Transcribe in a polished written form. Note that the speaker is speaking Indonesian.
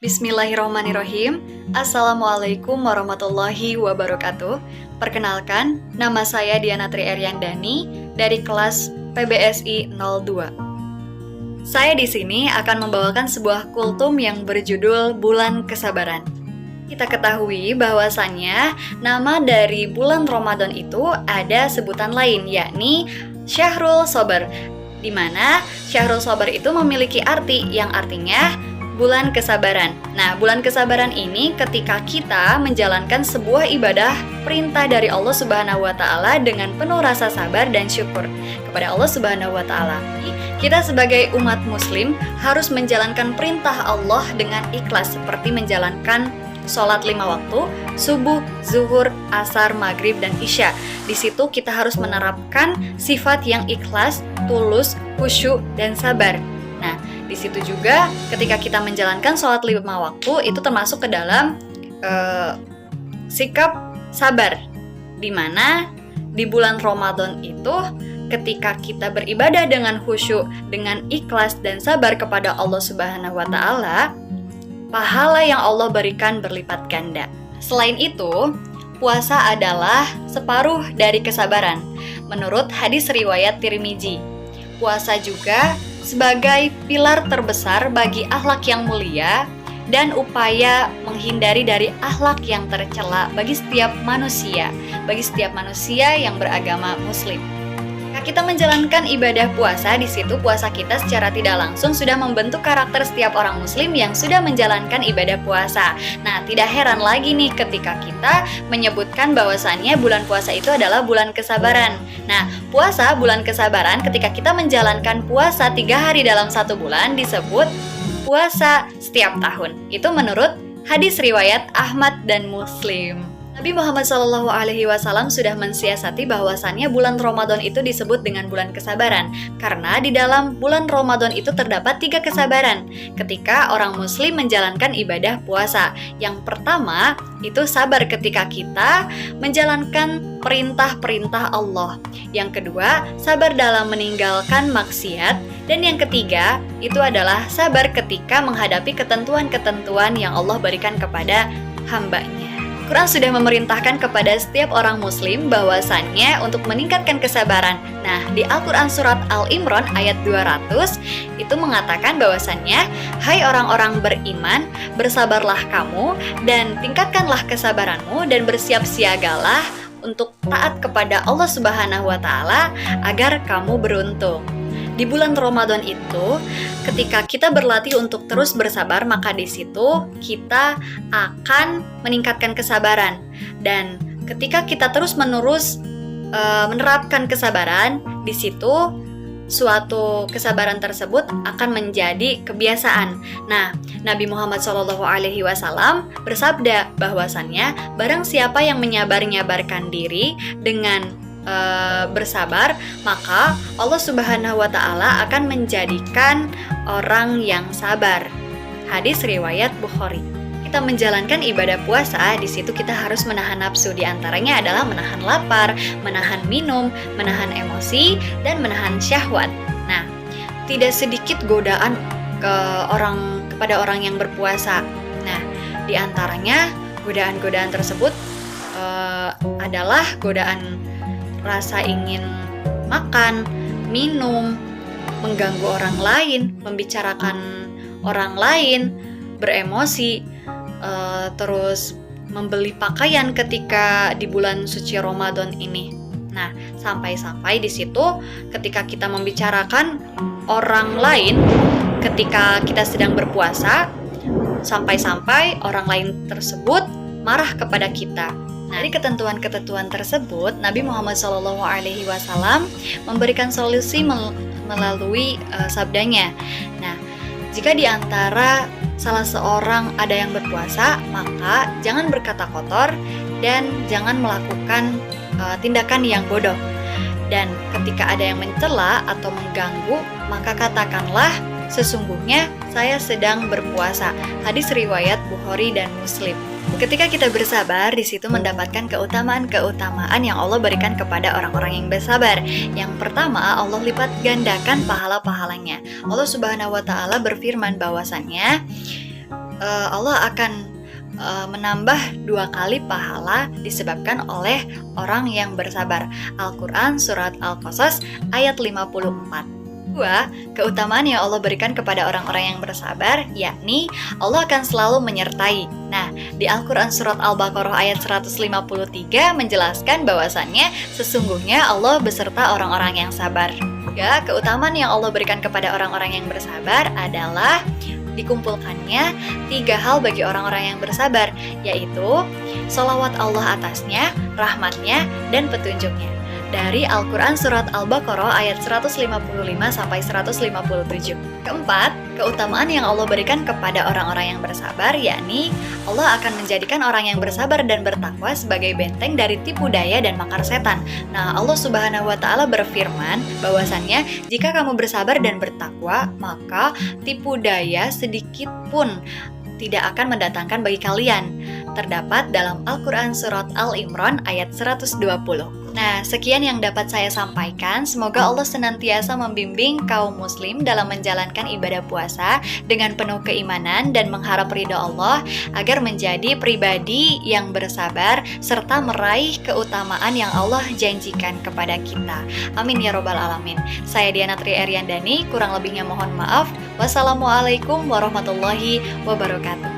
Bismillahirrahmanirrahim. Assalamualaikum warahmatullahi wabarakatuh. Perkenalkan, nama saya Diana Tri Eryandani dari kelas PBSI 02. Saya di sini akan membawakan sebuah kultum yang berjudul Bulan Kesabaran. Kita ketahui bahwasannya nama dari bulan Ramadan itu ada sebutan lain, yakni Syahrul Sabar, di mana Syahrul Sabar itu memiliki arti yang artinya bulan kesabaran. Nah, bulan kesabaran ini ketika kita menjalankan sebuah ibadah perintah dari Allah Subhanahu wa taala dengan penuh rasa sabar dan syukur kepada Allah Subhanahu wa taala. Kita sebagai umat muslim harus menjalankan perintah Allah dengan ikhlas seperti menjalankan sholat 5 waktu, subuh, zuhur, asar, maghrib, dan isya. Di situ kita harus menerapkan sifat yang ikhlas, tulus, khusyuk, dan sabar. Nah, di situ juga ketika kita menjalankan sholat 5 waktu itu termasuk ke dalam sikap sabar, di mana di bulan Ramadan itu ketika kita beribadah dengan khusyuk, dengan ikhlas dan sabar kepada Allah Subhanahu wa taala, pahala yang Allah berikan berlipat ganda. Selain itu, puasa adalah separuh dari kesabaran. Menurut hadis riwayat Tirmizi, puasa juga sebagai pilar terbesar bagi akhlak yang mulia dan upaya menghindari dari akhlak yang tercela bagi setiap manusia yang beragama muslim. Kita menjalankan ibadah puasa, di situ puasa kita secara tidak langsung sudah membentuk karakter setiap orang muslim yang sudah menjalankan ibadah puasa. Nah, tidak heran lagi nih ketika kita menyebutkan bahwasannya bulan puasa itu adalah bulan kesabaran. Nah, puasa bulan kesabaran ketika kita menjalankan puasa 3 hari dalam 1 bulan disebut puasa setiap tahun. Itu menurut hadis riwayat Ahmad dan Muslim. Nabi Muhammad SAW sudah mensiasati bahwasannya bulan Ramadan itu disebut dengan bulan kesabaran karena di dalam bulan Ramadan itu terdapat 3 kesabaran ketika orang muslim menjalankan ibadah puasa. Yang pertama itu sabar ketika kita menjalankan perintah-perintah Allah. Yang kedua, sabar dalam meninggalkan maksiat. Dan yang ketiga, itu adalah sabar ketika menghadapi ketentuan-ketentuan yang Allah berikan kepada hamba-Nya. Quran sudah memerintahkan kepada setiap orang muslim bahwasannya untuk meningkatkan kesabaran. Nah, di Al-Quran surat Al-Imran ayat 200 itu mengatakan bahwasannya, hai orang-orang beriman, bersabarlah kamu dan tingkatkanlah kesabaranmu dan bersiap siagalah untuk taat kepada Allah Subhanahu wa taala agar kamu beruntung. Di bulan Ramadan itu, ketika kita berlatih untuk terus bersabar, maka di situ kita akan meningkatkan kesabaran. Dan ketika kita terus-menerus menerapkan kesabaran, di situ suatu kesabaran tersebut akan menjadi kebiasaan. Nah, Nabi Muhammad SAW bersabda bahwasannya, barang siapa yang menyabar-nyabarkan diri dengan bersabar, maka Allah Subhanahu wa taala akan menjadikan orang yang sabar. Hadis riwayat Bukhari. Kita menjalankan ibadah puasa, di situ kita harus menahan nafsu. Di antaranya adalah menahan lapar, menahan minum, menahan emosi, dan menahan syahwat. Nah, tidak sedikit godaan kepada orang yang berpuasa. Nah, di antaranya godaan-godaan tersebut adalah godaan rasa ingin makan, minum, mengganggu orang lain, membicarakan orang lain, beremosi, terus membeli pakaian ketika di bulan suci Ramadan ini. Nah, sampai-sampai di situ ketika kita membicarakan orang lain ketika kita sedang berpuasa, sampai-sampai orang lain tersebut marah kepada kita. Nah, dari ketentuan-ketentuan tersebut, Nabi Muhammad SAW memberikan solusi melalui sabdanya. Nah, jika di antara salah seorang ada yang berpuasa, maka jangan berkata kotor dan jangan melakukan tindakan yang bodoh. Dan ketika ada yang mencela atau mengganggu, maka katakanlah, sesungguhnya saya sedang berpuasa. Hadis riwayat Bukhari dan Muslim. Ketika kita bersabar, di situ mendapatkan keutamaan-keutamaan yang Allah berikan kepada orang-orang yang bersabar. Yang pertama, Allah lipat gandakan pahala-pahalanya. Allah Subhanahu wa taala berfirman bahwasannya, Allah akan menambah 2 kali pahala disebabkan oleh orang yang bersabar. Al-Quran Surat Al-Qasas ayat 54. 2. Keutamaan yang Allah berikan kepada orang-orang yang bersabar, yakni Allah akan selalu menyertai. Nah, di Al-Quran Surat Al-Baqarah ayat 153 menjelaskan bahwasannya sesungguhnya Allah beserta orang-orang yang sabar. Ya, keutamaan yang Allah berikan kepada orang-orang yang bersabar adalah dikumpulkannya 3 hal bagi orang-orang yang bersabar, yaitu sholawat Allah atasnya, rahmatnya, dan petunjuknya. Dari Al-Quran Surat Al-Baqarah ayat 155-157. Keempat, keutamaan yang Allah berikan kepada orang-orang yang bersabar, yakni Allah akan menjadikan orang yang bersabar dan bertakwa sebagai benteng dari tipu daya dan makar setan. Nah, Allah Subhanahu wa Ta'ala berfirman bahwasannya jika kamu bersabar dan bertakwa, maka tipu daya sedikit pun tidak akan mendatangkan bagi kalian. Terdapat dalam Al-Quran Surat Al-Imran ayat 120. Nah, sekian yang dapat saya sampaikan. Semoga Allah senantiasa membimbing kaum muslim dalam menjalankan ibadah puasa dengan penuh keimanan dan mengharap ridha Allah agar menjadi pribadi yang bersabar serta meraih keutamaan yang Allah janjikan kepada kita. Amin ya robbal alamin. Saya Diana Tri Eriandani, kurang lebihnya mohon maaf. Wassalamualaikum warahmatullahi wabarakatuh.